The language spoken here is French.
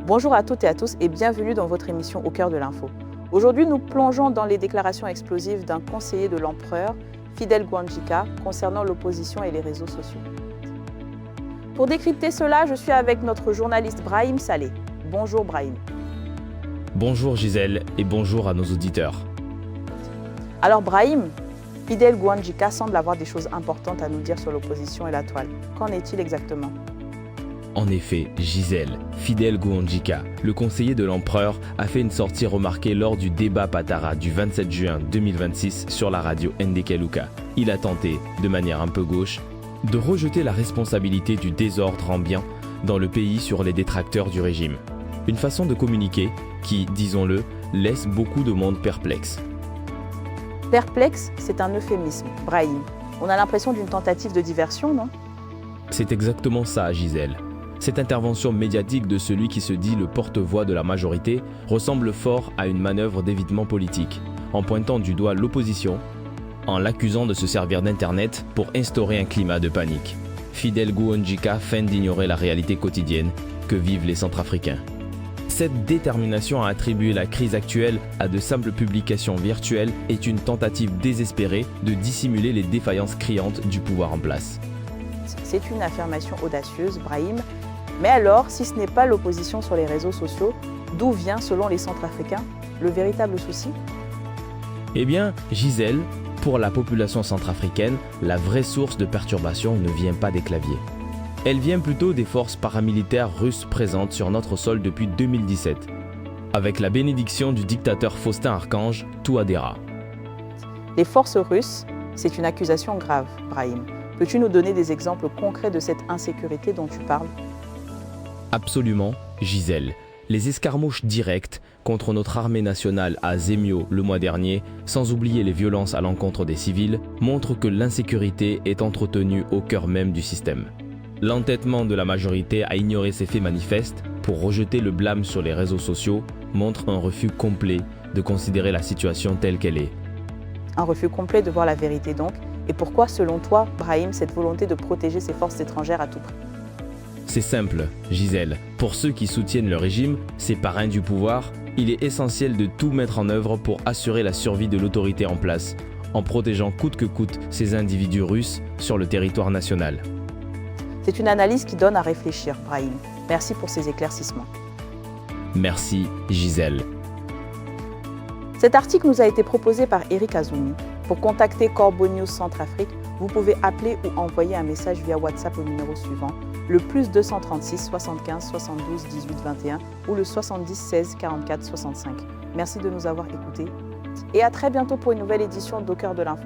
Bonjour à toutes et à tous et bienvenue dans votre émission Au cœur de l'info. Aujourd'hui, nous plongeons dans les déclarations explosives d'un conseiller de l'empereur, Fidel Guanjica, concernant l'opposition et les réseaux sociaux. Pour décrypter cela, je suis avec notre journaliste Brahim Saleh. Bonjour Brahim. Bonjour Gisèle et bonjour à nos auditeurs. Alors Brahim, Fidel Guanjica semble avoir des choses importantes à nous dire sur l'opposition et la toile. Qu'en est-il exactement ? En effet, Gisèle, Fidel Guanjica, le conseiller de l'empereur, a fait une sortie remarquée lors du débat Patara du 27 juin 2026 sur la radio Ndekeluka. Il a tenté, de manière un peu gauche, de rejeter la responsabilité du désordre ambiant dans le pays sur les détracteurs du régime. Une façon de communiquer qui, disons-le, laisse beaucoup de monde perplexe. Perplexe, c'est un euphémisme, Brahim. On a l'impression d'une tentative de diversion, non ? C'est exactement ça, Gisèle. Cette intervention médiatique de celui qui se dit le porte-voix de la majorité ressemble fort à une manœuvre d'évitement politique, en pointant du doigt l'opposition, en l'accusant de se servir d'Internet pour instaurer un climat de panique. Fidel Guanjica feint d'ignorer la réalité quotidienne que vivent les Centrafricains. Cette détermination à attribuer la crise actuelle à de simples publications virtuelles est une tentative désespérée de dissimuler les défaillances criantes du pouvoir en place. C'est une affirmation audacieuse, Brahim. Mais alors, si ce n'est pas l'opposition sur les réseaux sociaux, d'où vient, selon les Centrafricains, le véritable souci ? Eh bien, Gisèle, pour la population centrafricaine, la vraie source de perturbation ne vient pas des claviers. Elle vient plutôt des forces paramilitaires russes présentes sur notre sol depuis 2017, avec la bénédiction du dictateur Faustin-Archange Touadéra. Les forces russes, c'est une accusation grave, Brahim. Peux-tu nous donner des exemples concrets de cette insécurité dont tu parles ? Absolument, Gisèle. Les escarmouches directes contre notre armée nationale à Zemio le mois dernier, sans oublier les violences à l'encontre des civils, montrent que l'insécurité est entretenue au cœur même du système. L'entêtement de la majorité à ignorer ces faits manifestes pour rejeter le blâme sur les réseaux sociaux montre un refus complet de considérer la situation telle qu'elle est. Un refus complet de voir la vérité donc. Et pourquoi, selon toi, Brahim, cette volonté de protéger ces forces étrangères à tout prix ? C'est simple, Gisèle. Pour ceux qui soutiennent le régime, ces parrains du pouvoir, il est essentiel de tout mettre en œuvre pour assurer la survie de l'autorité en place, en protégeant coûte que coûte ces individus russes sur le territoire national. C'est une analyse qui donne à réfléchir, Brahim. Merci pour ces éclaircissements. Merci, Gisèle. Cet article nous a été proposé par Eric Azoumi. Pour contacter Corbeau News Centrafrique, vous pouvez appeler ou envoyer un message via WhatsApp au numéro suivant, le +236 75 72 18 21 ou le 70 16 44 65. Merci de nous avoir écoutés et à très bientôt pour une nouvelle édition d'Au cœur de l'info.